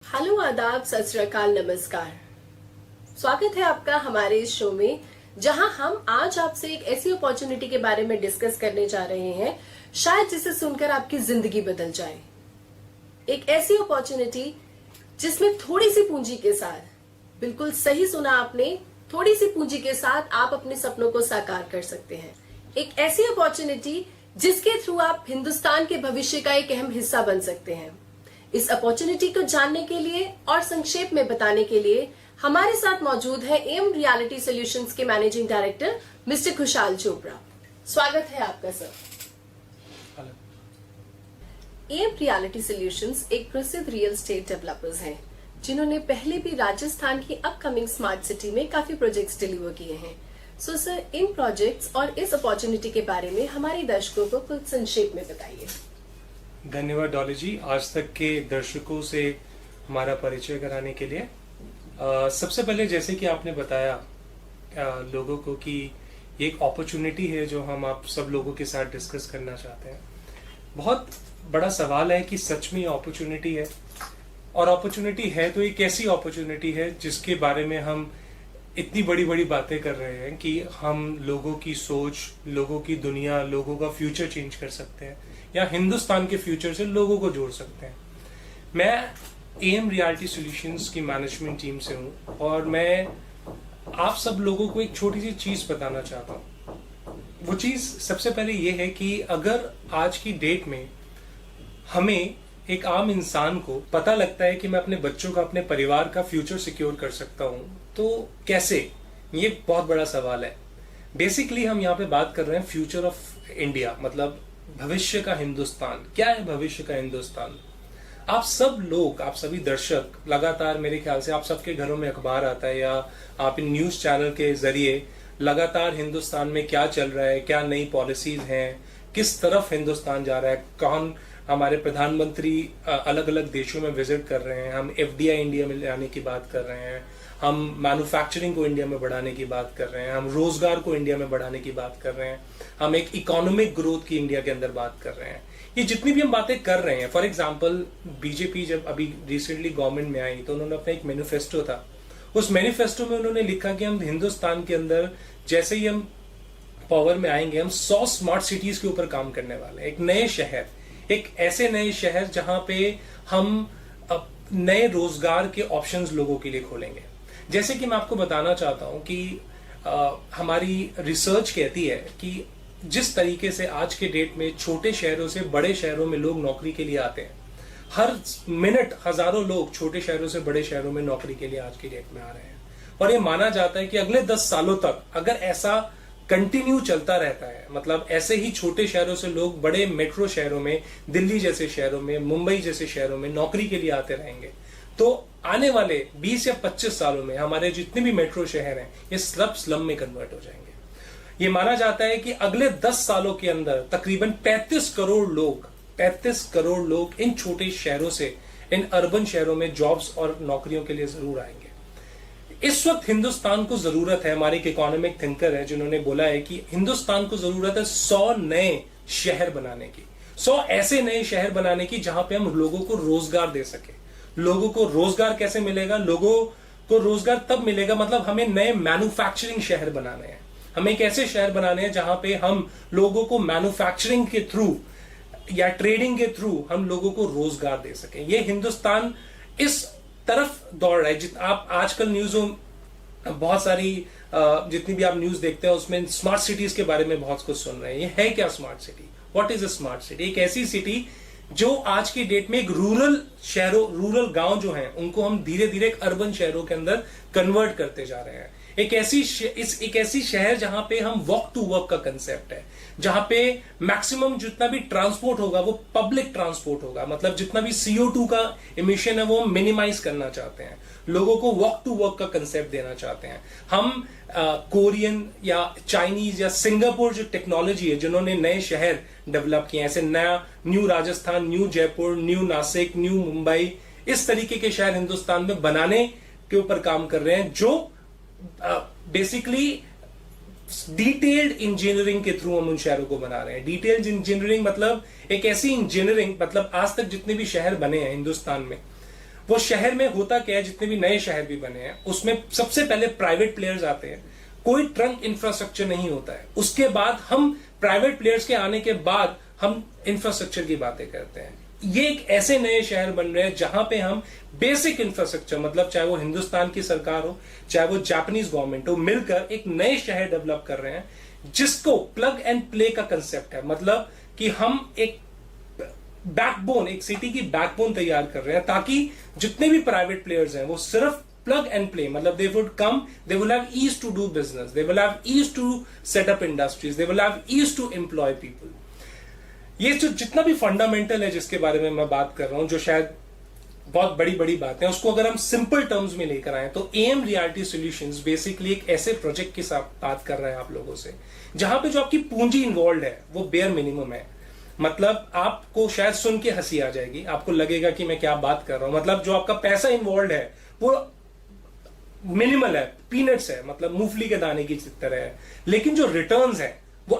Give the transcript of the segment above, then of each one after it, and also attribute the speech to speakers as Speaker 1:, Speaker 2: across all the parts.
Speaker 1: Hello, आदाब, सत श्री अकाल, नमस्कार। स्वागत है आपका हमारे इस शो में, जहां हम आज आपसे एक ऐसी अपॉर्चुनिटी के बारे में डिस्कस करने जा रहे हैं शायद जिसे सुनकर आपकी जिंदगी बदल जाए। एक ऐसी अपॉर्चुनिटी जिसमें थोड़ी सी पूंजी के साथ, बिल्कुल सही सुना आपने, थोड़ी सी पूंजी के साथ आप अपने सपनों को साकार कर सकते हैं। एक ऐसी अपॉर्चुनिटी जिसके थ्रू आप हिंदुस्तान के भविष्य का एक अहम हिस्सा बन सकते हैं। इस अपॉर्चुनिटी को जानने के लिए और संक्षेप में बताने के लिए हमारे साथ मौजूद है एम रियलिटी सॉल्यूशंस के मैनेजिंग डायरेक्टर मिस्टर खुशहाल चोपड़ा। स्वागत है आपका सर। एम रियलिटी सॉल्यूशंस एक प्रसिद्ध रियल एस्टेट डेवलपर्स हैं जिन्होंने पहले भी राजस्थान की अपकमिंग स्मार्ट सिटी में काफी प्रोजेक्ट्स डिलीवर किए हैं। सो सर, इन प्रोजेक्ट्स और इस अपॉर्चुनिटी के बारे में हमारे दर्शकों को कुछ संक्षेप में बताइए।
Speaker 2: धन्यवाद डॉली जी, आज तक के दर्शकों से हमारा परिचय कराने के लिए। सबसे पहले जैसे कि आपने बताया लोगों को कि ये एक अपॉर्चुनिटी है जो हम आप सब लोगों के साथ डिस्कस करना चाहते हैं। बहुत बड़ा सवाल है कि सच में अपॉर्चुनिटी है, और अपॉर्चुनिटी है तो ये कैसी अपॉर्चुनिटी है जिसके बारे में हम इतनी बड़ी बड़ी बातें कर रहे हैं कि हम लोगों की सोच, लोगों की दुनिया, लोगों का फ्यूचर चेंज कर सकते हैं या हिंदुस्तान के फ्यूचर से लोगों को जोड़ सकते हैं। मैं एम रियलिटी सॉल्यूशंस की मैनेजमेंट टीम से हूं और मैं आप सब लोगों को एक छोटी सी चीज बताना चाहता हूं। वो चीज सबसे पहले ये है कि अगर आज की डेट में हमें एक आम इंसान को पता लगता है कि मैं अपने बच्चों का, अपने परिवार का फ्यूचर सिक्योर कर सकता हूं, तो कैसे? ये बहुत बड़ा सवाल है। बेसिकली हम यहाँ पे बात कर रहे हैं फ्यूचर ऑफ इंडिया, मतलब भविष्य का हिंदुस्तान। क्या है भविष्य का हिंदुस्तान? आप सब लोग, आप सभी दर्शक लगातार, मेरे ख्याल से आप सबके घरों में अखबार आता है या आप इन न्यूज चैनल के जरिए लगातार हिंदुस्तान में क्या चल रहा है, क्या नई पॉलिसीज हैं, किस तरफ हिंदुस्तान जा रहा है, कौन हमारे प्रधानमंत्री अलग अलग देशों में विजिट कर रहे हैं, हम एफडीआई इंडिया में लाने की बात कर रहे हैं, हम मैन्युफैक्चरिंग को इंडिया में बढ़ाने की बात कर रहे हैं, हम रोजगार को इंडिया में बढ़ाने की बात कर रहे हैं, हम एक इकोनॉमिक ग्रोथ की इंडिया के अंदर बात कर रहे हैं। ये जितनी भी हम बातें कर रहे हैं, फॉर एग्जांपल बीजेपी जब अभी रिसेंटली गवर्नमेंट में आई तो उन्होंने अपना एक मैनिफेस्टो था। उस मैनिफेस्टो में उन्होंने लिखा कि हम हिंदुस्तान के अंदर जैसे ही हम पावर में आएंगे, हम 100 स्मार्ट सिटीज के ऊपर काम करने वाले हैं। एक नए शहर, एक ऐसे नए शहर जहां पे हम नए रोजगार के ऑप्शंस लोगों के लिए खोलेंगे। जैसे कि मैं आपको बताना चाहता हूं कि हमारी रिसर्च कहती है कि जिस तरीके से आज के डेट में छोटे शहरों से बड़े शहरों में लोग नौकरी के लिए आते हैं, हर मिनट हजारों लोग छोटे शहरों से बड़े शहरों में नौकरी के लिए आज की डेट में आ रहे हैं। और ये माना जाता है कि अगले 10 सालों तक अगर ऐसा कंटिन्यू चलता रहता है, मतलब ऐसे ही छोटे शहरों से लोग बड़े मेट्रो शहरों में, दिल्ली जैसे शहरों में, मुंबई जैसे शहरों में नौकरी के लिए आते रहेंगे, तो आने वाले 20 या 25 सालों में हमारे जितने भी मेट्रो शहर हैं ये सब स्लम में कन्वर्ट हो जाएंगे। ये माना जाता है कि अगले 10 सालों के अंदर तकरीबन 35 करोड़ लोग इन छोटे शहरों से, इन अर्बन शहरों में जॉब्स और नौकरियों के लिए जरूर आएंगे। इस वक्त हिंदुस्तान को जरूरत है, हमारे एक इकोनॉमिक थिंकर है जिन्होंने बोला है कि हिंदुस्तान को जरूरत है 100 नए शहर बनाने की, 100 ऐसे नए शहर बनाने की जहां पे हम लोगों को रोजगार दे सके। लोगों को रोजगार कैसे मिलेगा? लोगों को रोजगार तब मिलेगा, मतलब हमें नए मैन्युफैक्चरिंग शहर बनाने हैं। हमें एक ऐसे शहर बनाने हैं जहां पे हम लोगों को मैन्युफैक्चरिंग के थ्रू या ट्रेडिंग के थ्रू हम लोगों को रोजगार दे सकें। ये हिंदुस्तान इस तरफ दौड़ रहा है। आप आजकल न्यूज़ों बहुत सारी जितनी भी आप न्यूज देखते हैं उसमें स्मार्ट सिटीज के बारे में बहुत कुछ सुन रहे हैं। ये है क्या smart city? What is a smart city? एक ऐसी सिटी जो आज की डेट में एक रूरल गांव जो हैं उनको हम धीरे धीरे एक अर्बन शहरों के अंदर कन्वर्ट करते जा रहे हैं। एक ऐसी शहर जहां पे हम वॉक टू वर्क का कंसेप्ट है, जहां पे मैक्सिमम जितना भी ट्रांसपोर्ट होगा वो पब्लिक ट्रांसपोर्ट होगा, मतलब जितना भी CO2 का इमिशन है वो हम मिनिमाइज करना चाहते हैं। लोगों को वॉक टू वर्क का कंसेप्ट देना चाहते हैं। हम कोरियन या चाइनीज या सिंगापुर जो टेक्नोलॉजी है, जिन्होंने नए शहर डेवलप किए, ऐसे नया new Rajasthan, new Jaipur, new Nashik, new Mumbai, इस तरीके के शहर हिंदुस्तान में बनाने के ऊपर काम कर रहे हैं, जो बेसिकली डिटेल्ड इंजीनियरिंग के थ्रू हम उन शहरों को बना रहे हैं। डिटेल्ड इंजीनियरिंग मतलब एक ऐसी इंजीनियरिंग, मतलब आज तक जितने भी शहर बने हैं हिंदुस्तान में वो शहर में होता क्या है, जितने भी नए शहर भी बने हैं उसमें सबसे पहले प्राइवेट प्लेयर्स आते हैं, कोई ट्रंक इंफ्रास्ट्रक्चर नहीं होता है, उसके बाद हम प्राइवेट प्लेयर्स के आने के बाद हम इंफ्रास्ट्रक्चर की बातें करते हैं। ये एक ऐसे नए शहर बन रहे हैं जहां पे हम बेसिक इंफ्रास्ट्रक्चर, मतलब चाहे वो हिंदुस्तान की सरकार हो चाहे वो जापानीज गवर्नमेंट हो, मिलकर एक नए शहर डेवलप कर रहे हैं जिसको प्लग एंड प्ले का कंसेप्ट है। मतलब कि हम एक बैकबोन, एक सिटी की बैकबोन तैयार कर रहे हैं ताकि जितने भी प्राइवेट प्लेयर्स हैं वो सिर्फ plug and play, मतलब they would come, they will have ease to do business, they will have ease to set up industries, they will have ease to employ people. ये जो जितना भी फंडामेंटल है जिसके बारे में मैं बात कर रहा हूं, जो शायद बहुत बड़ी बड़ी बातें हैं, उसको अगर हम सिंपल टर्म्स में लेकर आए तो एम रियलिटी सॉल्यूशंस बेसिकली एक ऐसे प्रोजेक्ट की साथ बात कर रहे हैं आप लोगों से जहां पे जो आपकी पूंजी इन्वॉल्व है वो बेयर मिनिमम है। मतलब आपको शायद सुन के हंसी आ जाएगी, आपको लगेगा कि मैं क्या बात कर रहा हूं। मतलब जो आपका पैसा इन्वॉल्व है वो मिनिमल है, पीनट्स है, मतलब मूंगफली के दाने की तरह है, लेकिन जो रिटर्न्स है वो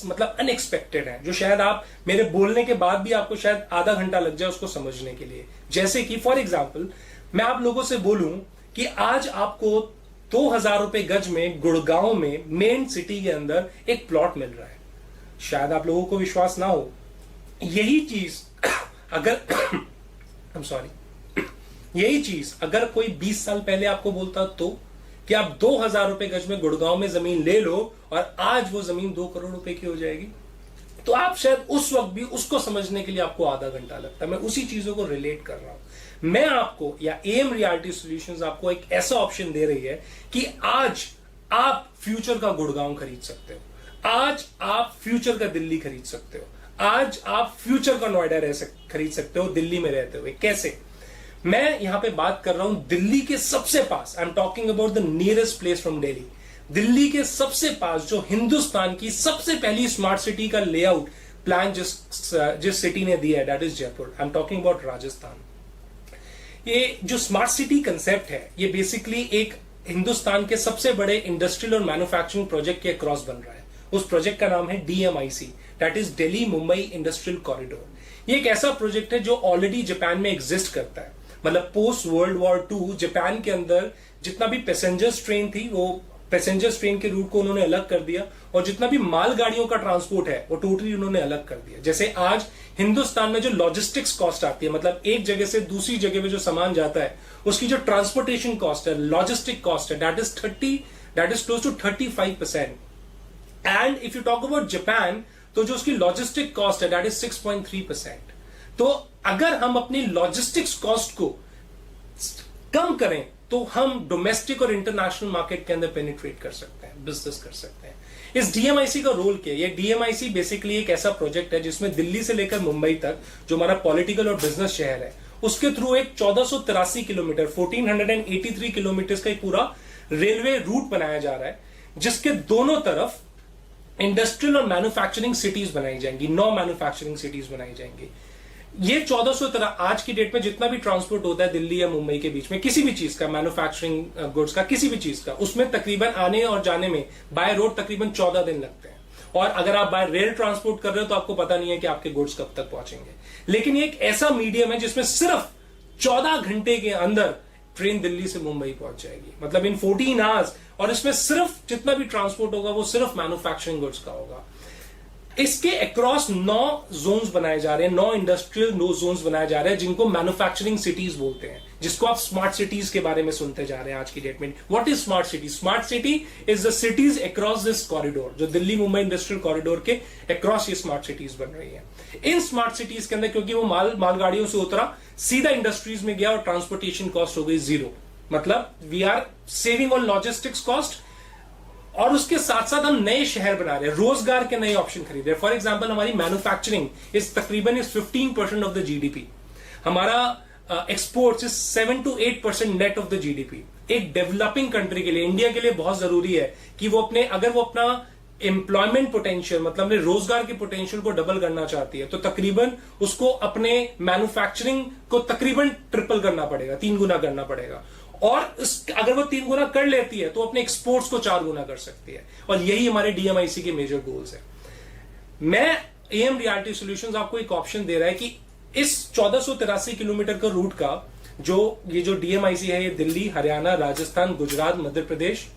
Speaker 2: मतलब अनएक्सपेक्टेड है, जो शायद आप मेरे बोलने के बाद भी आपको शायद आधा घंटा लग जाए उसको समझने के लिए। जैसे कि फॉर एग्जांपल मैं आप लोगों से बोलूं कि आज आपको 2000 रुपए गज में गुड़गांव में मेन सिटी के अंदर एक प्लॉट मिल रहा है, शायद आप लोगों को विश्वास ना हो। यही चीज अगर यही चीज अगर कोई 20 साल पहले आपको बोलता तो कि आप 2000 रुपए गज में गुड़गांव में जमीन ले लो और आज वो जमीन 2 करोड़ रुपए की हो जाएगी, तो आप शायद उस वक्त भी उसको समझने के लिए आपको आधा घंटा लगता है। मैं उसी चीजों को रिलेट कर रहा हूं। मैं आपको या एम रियलिटी सॉल्यूशंस आपको एक ऐसा ऑप्शन दे रही है कि आज आप फ्यूचर का गुड़गांव खरीद सकते हो, आज आप फ्यूचर का दिल्ली खरीद सकते हो, आज आप फ्यूचर का नोएडा खरीद सकते हो दिल्ली में रहते हुए। कैसे? मैं यहां पे बात कर रहा हूं दिल्ली के सबसे पास, I am talking about the nearest place from Delhi. Delhi के सबसे पास जो हिंदुस्तान की सबसे पहली स्मार्ट सिटी का लेआउट प्लान जिस सिटी ने दिया है, that is Jaipur. I am talking about Rajasthan. ये जो स्मार्ट सिटी कंसेप्ट है ये बेसिकली एक हिंदुस्तान के सबसे बड़े इंडस्ट्रियल और मैन्युफैक्चरिंग प्रोजेक्ट के अक्रॉस बन रहा है। उस प्रोजेक्ट का नाम है DMIC, that is Delhi Mumbai industrial corridor. ये एक ऐसा प्रोजेक्ट है जो ऑलरेडी जापान में एग्जिस्ट करता है। मतलब पोस्ट वर्ल्ड वॉर 2 जापान के अंदर जितना भी पैसेंजर्स ट्रेन थी वो पैसेंजर्स ट्रेन के रूट को उन्होंने अलग कर दिया और जितना भी मालगाड़ियों का ट्रांसपोर्ट है वो टोटली उन्होंने अलग कर दिया। जैसे आज हिंदुस्तान में जो लॉजिस्टिक्स कॉस्ट आती है, मतलब एक जगह से दूसरी जगह में जो सामान जाता है उसकी जो ट्रांसपोर्टेशन कॉस्ट है, लॉजिस्टिक कॉस्ट है, that is close to 35%। And if you talk about Japan तो जो उसकी लॉजिस्टिक कॉस्ट है दैट इज 6.3%। तो अगर हम अपनी लॉजिस्टिक्स कॉस्ट को कम करें तो हम डोमेस्टिक और इंटरनेशनल मार्केट के अंदर पेनिट्रेट कर सकते हैं, बिजनेस कर सकते हैं। इस DMIC का रोल क्या है? ये DMIC बेसिकली एक ऐसा प्रोजेक्ट है जिसमें दिल्ली से लेकर मुंबई तक जो हमारा पॉलिटिकल और बिजनेस शहर है उसके थ्रू एक 1483 किलोमीटर 1483 किलोमीटर का एक पूरा रेलवे रूट बनाया जा रहा है जिसके दोनों तरफ इंडस्ट्रियल और मैन्युफैक्चरिंग सिटीज बनाई जाएंगी, 9 मैन्युफैक्चरिंग सिटीज बनाई जाएंगी। ये 1400 आज की डेट में जितना भी ट्रांसपोर्ट होता है दिल्ली या मुंबई के बीच में किसी भी चीज का, मैन्युफैक्चरिंग गुड्स का, किसी भी चीज का, उसमें तकरीबन आने और जाने में बाय रोड तकरीबन 14 दिन लगते हैं। और अगर आप बाय रेल ट्रांसपोर्ट कर रहे हो तो आपको पता नहीं है कि आपके गुड्स कब तक पहुंचेंगे। लेकिन ये एक ऐसा मीडियम है जिसमें सिर्फ 14 घंटे के अंदर ट्रेन दिल्ली से मुंबई पहुंच जाएगी, मतलब इन 14 आवर्स। और इसमें सिर्फ जितना भी ट्रांसपोर्ट होगा वो सिर्फ मैन्युफैक्चरिंग गुड्स का होगा। इसके अक्रॉस 9 जोन्स बनाए जा रहे हैं, 9 इंडस्ट्रियल जोन्स बनाए जा रहे हैं जिनको मैन्युफैक्चरिंग सिटीज बोलते हैं, जिसको आप स्मार्ट सिटीज के बारे में सुनते जा रहे हैं आज की डेट में। What is smart city? Smart city is the cities across this corridor, जो दिल्ली मुंबई इंडस्ट्रियल कॉरिडोर के अक्रॉस ये स्मार्ट सिटीज बन रही है। इन स्मार्ट सिटीज के अंदर क्योंकि वो मालगाड़ियों से उतरा सीधा इंडस्ट्रीज में गया और ट्रांसपोर्टेशन कॉस्ट हो गई 0, मतलब we are saving on logistics cost. और उसके साथ साथ हम नए शहर बना रहे हैं, रोजगार के नए ऑप्शन खरीद रहे हैं। फॉर एग्जांपल हमारी मैन्युफैक्चरिंग इस तकरीबन 15% ऑफ द GDP, हमारा exports is 7 to 8% net of the GDP। एक डेवलपिंग कंट्री के लिए, इंडिया के लिए बहुत जरूरी है कि वो अगर वो अपना एम्प्लॉयमेंट पोटेंशियल, मतलब अपने रोजगार के पोटेंशियल को डबल करना चाहती है तो तकरीबन उसको अपने मैन्युफैक्चरिंग को तकरीबन ट्रिपल करना पड़ेगा, 3 गुना करना पड़ेगा। और अगर वो 3 गुना कर लेती है तो अपने एक्सपोर्ट्स को 4 गुना कर सकती है। और यही हमारे DMIC के मेजर गोल्स है। मैं एम रियलिटी सॉल्यूशंस आपको एक ऑप्शन दे रहा है कि इस 1483 किलोमीटर का रूट का जो ये जो डीएमआईसी है ये दिल्ली, हरियाणा, राजस्थान, गुजरात, मध्य प्रदेश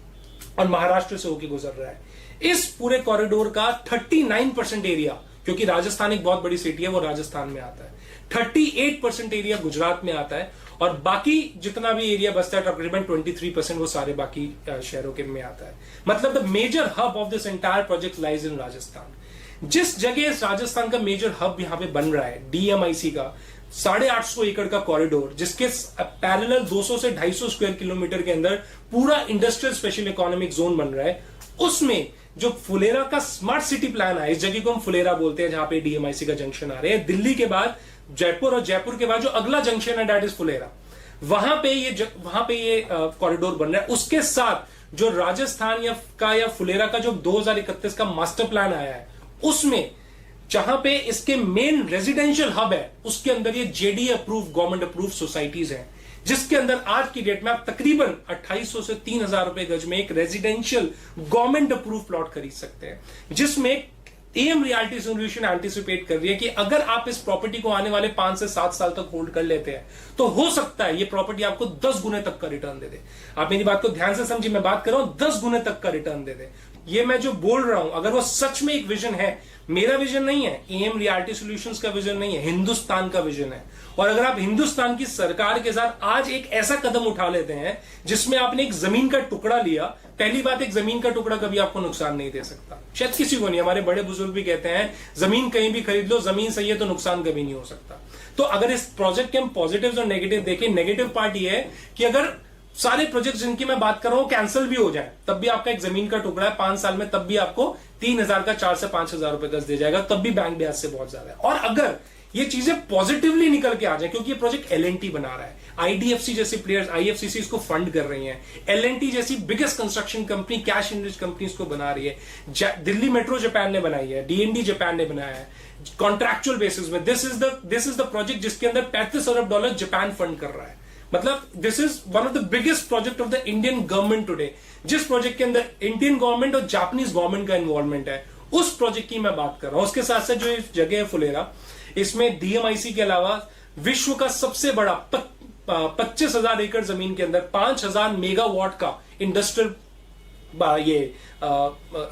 Speaker 2: और महाराष्ट्र से होकर गुजर रहा है। इस पूरे कॉरिडोर का 39% एरिया, क्योंकि राजस्थान एक बहुत बड़ी सिटी है, वो राजस्थान में आता है, 38% एरिया गुजरात में आता है और बाकी जितना भी एरिया बचता है तकरीबन 23% वो सारे बाकी शहरों के में आता है। मतलब the major hub of this entire project lies in Rajasthan. जिस जगह इस राजस्थान का मेजर हब यहां पे बन रहा है डीएमआईसी का 850 एकड़ का कॉरिडोर, जिसके पैरेलल 200 से 250 स्क्वायर किलोमीटर के अंदर पूरा इंडस्ट्रियल स्पेशल इकोनॉमिक जोन बन रहा है, उसमें जो फुलेरा का स्मार्ट सिटी प्लान है, इस जगह को हम फुलेरा बोलते हैं जहां पे डीएमआईसी का जंक्शन आ रहे हैं, दिल्ली के बाद जयपुर और जयपुर के बाद जो अगला जंक्शन है दैट इज फुलेरा, वहां पे ये कॉरिडोर बन रहा है। उसके साथ जो राजस्थान या फुलेरा का जो 2031 का मास्टर प्लान आया है, उसमें जहां पे इसके मेन रेजिडेंशियल हब है उसके अंदर ये JD approve government approve societies हैं, जिसके अंदर आज की डेट में आप तकरीबन 2800 से 3000 रुपए गज में एक रेजिडेंशियल गवर्नमेंट अप्रूव प्लॉट खरीद सकते हैं, जिसमें एम रियल्टी सॉल्यूशन एंटिसिपेट कर रही है कि अगर आप इस प्रॉपर्टी को आने वाले 5 से 7 साल तक होल्ड कर लेते हैं तो हो सकता है ये प्रॉपर्टी आपको 10 गुने तक का रिटर्न दे दे। आप मेरी बात को ध्यान से समझिए, मैं बात कर रहा हूं 10 गुने तक का रिटर्न दे दे। ये मैं जो बोल रहा हूं अगर वो सच में एक विजन है, मेरा विजन नहीं है, एम रियल्टी सॉल्यूशंस का विजन नहीं है, हिंदुस्तान का विजन है। और अगर आप हिंदुस्तान की सरकार के साथ आज एक ऐसा कदम उठा लेते हैं जिसमें आपने एक जमीन का टुकड़ा लिया, पहली बात एक जमीन का टुकड़ा कभी आपको नुकसान नहीं दे सकता, शायद किसी को नहीं। हमारे बड़े बुजुर्ग भी कहते हैं जमीन कहीं भी खरीद लो, जमीन सही है तो नुकसान कभी नहीं हो सकता। तो अगर इस प्रोजेक्ट के हम पॉजिटिव्स और नेगेटिव देखें, नेगेटिव पार्ट ये है कि अगर सारे प्रोजेक्ट जिनकी मैं बात कर रहा हूं कैंसिल भी हो जाए, तब भी आपका एक जमीन का टुकड़ा है 5 साल में, तब भी आपको 3000 का 4 से 5000 रुपए गज दे जाएगा, तब भी बैंक ब्याज से बहुत ज्यादा है। और अगर ये चीजें पॉजिटिवली निकल के आ जाए, क्योंकि ये प्रोजेक्ट एलएनटी बना रहा है, आईडीएफसी जैसे प्लेयर्स, आईएफसीसी इसको फंड कर रही हैं, एलएनटी जैसी biggest construction company, cash enrich company इसको बना रही है, दिल्ली मेट्रो जापान ने बनाई है, डीएनडी जापान ने बनाया है कॉन्ट्रैक्चुअल बेसिस में। दिस इज द प्रोजेक्ट जिसके अंदर $35 अरब जापान फंड कर रहा है। मतलब this is one of the biggest project of the Indian government today, जिस प्रोजेक्ट के अंदर इंडियन गवर्नमेंट और जापानीज गवर्नमेंट का इन्वॉल्वमेंट है, उस प्रोजेक्ट की मैं बात कर रहा हूं। उसके साथ साथ जो इस जगह है फुलेरा, इसमें डीएमआईसी के अलावा विश्व का सबसे बड़ा 25,000 एकड़ जमीन के अंदर 5,000 मेगावाट का इंडस्ट्रियल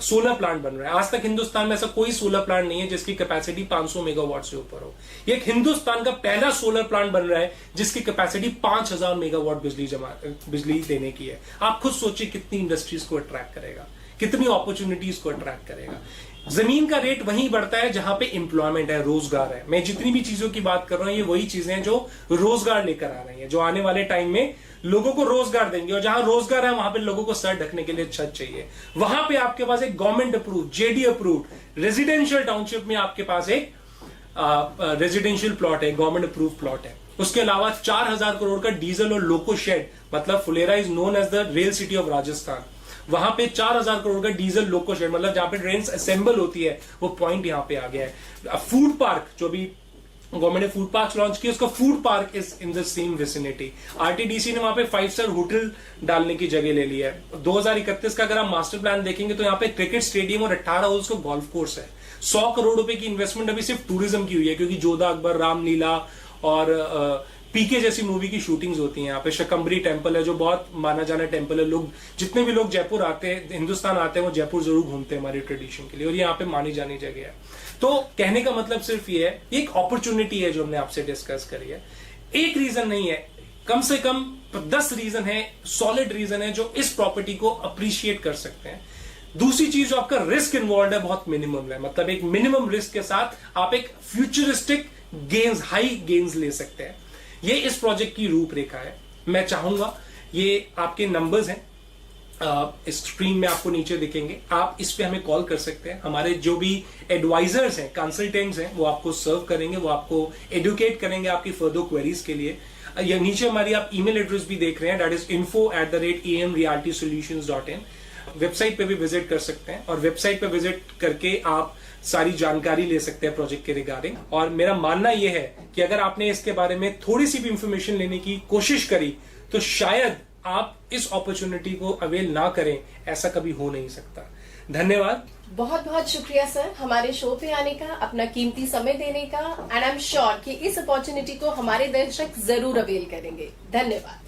Speaker 2: सोलर प्लांट बन रहा है। आज तक हिंदुस्तान में ऐसा कोई सोलर प्लांट नहीं है जिसकी कैपेसिटी 500 मेगावाट से ऊपर हो। ये एक हिंदुस्तान का पहला सोलर प्लांट बन रहा है जिसकी कैपेसिटी 5000 मेगावाट बिजली देने की है। आप खुद सोचिए कितनी इंडस्ट्रीज को अट्रैक्ट करेगा, कितनी अपॉर्चुनिटीज को अट्रैक्ट करेगा। जमीन का रेट वहीं बढ़ता है जहां पे एम्प्लॉयमेंट है, रोजगार है। मैं जितनी भी चीजों की बात कर रहा हूं ये वही चीजें हैं जो रोजगार लेकर आ रही हैं, जो आने वाले टाइम में लोगों को रोजगार देंगे। और जहां रोजगार है वहां पे लोगों को सर ढकने के लिए छत चाहिए। वहां पे आपके पास एक government approve, JD approve residential township में आपके पास एक रेजिडेंशियल प्लॉट है, गवर्नमेंट अप्रूव प्लॉट है। उसके अलावा 4000 करोड़ का डीजल और लोको शेड, मतलब Phulera is known as the rail city of Rajasthan. वहां पे 4000 करोड़ का डीजल लोको शेड, मतलब जहां पे ट्रेन असेंबल होती है, वो पॉइंट यहां पे आ गया है। फूड पार्क, जो भी गवर्नमेंट ने फूड पार्क लॉन्च किया, उसका food park is in the same vicinity. RTDC ने वहां पे 5 स्टार होटल डालने की जगह ले ली है। 2031 का अगर आप मास्टर प्लान देखेंगे तो यहाँ पे क्रिकेट स्टेडियम और 18 होल्स का गोल्फ कोर्स है। 100 करोड़ रुपए की इन्वेस्टमेंट अभी सिर्फ टूरिज्म की हुई है, क्योंकि जोधा अकबर, रामलीला और पीके जैसी मूवी की शूटिंग्स होती हैं। यहाँ पे शकंबरी टेम्पल है जो बहुत माना जाना टेम्पल है। लोग जितने भी लोग जयपुर आते हैं, हिंदुस्तान आते हैं, वो जयपुर जरूर घूमते हैं हमारी ट्रेडिशन के लिए, और यहाँ पे मानी जानी जगह है। तो कहने का मतलब सिर्फ ये है, एक अपॉर्चुनिटी है जो हमने आपसे डिस्कस करी है। एक रीजन नहीं है, कम से कम 10 रीजन है, सॉलिड रीजन है जो इस प्रॉपर्टी को अप्रिशिएट कर सकते हैं। दूसरी चीज जो आपका रिस्क इन्वॉल्व है बहुत मिनिमम है, मतलब एक मिनिमम रिस्क के साथ आप एक फ्यूचरिस्टिक गेन्स, हाई गेन्स ले सकते हैं। ये इस प्रोजेक्ट की रूपरेखा है। मैं चाहूंगा, ये आपके नंबर्स हैं, इस स्क्रीन में आपको नीचे दिखेंगे, आप इस पे हमें कॉल कर सकते हैं। हमारे जो भी एडवाइजर्स हैं, कंसल्टेंट्स हैं, वो आपको सर्व करेंगे, वो आपको एडुकेट करेंगे आपकी फर्दर क्वेरीज के लिए। या नीचे हमारी आप ईमेल एड्रेस भी देख रहे हैं, दैट इज info@amrealtysolutions.in। वेबसाइट पे भी विजिट कर सकते हैं, और वेबसाइट पे विजिट करके आप सारी जानकारी ले सकते हैं प्रोजेक्ट के रिगार्डिंग। और मेरा मानना यह है कि अगर आपने इसके बारे में थोड़ी सी भी इंफॉर्मेशन लेने की कोशिश करी तो शायद आप इस अपॉर्चुनिटी को अवेल ना करें, ऐसा कभी हो नहीं सकता। धन्यवाद।
Speaker 1: बहुत बहुत शुक्रिया सर, हमारे शो पे आने का, अपना कीमती समय देने का, एंड आई एम श्योर कि इस अपॉर्चुनिटी को हमारे दर्शक जरूर अवेल करेंगे। धन्यवाद।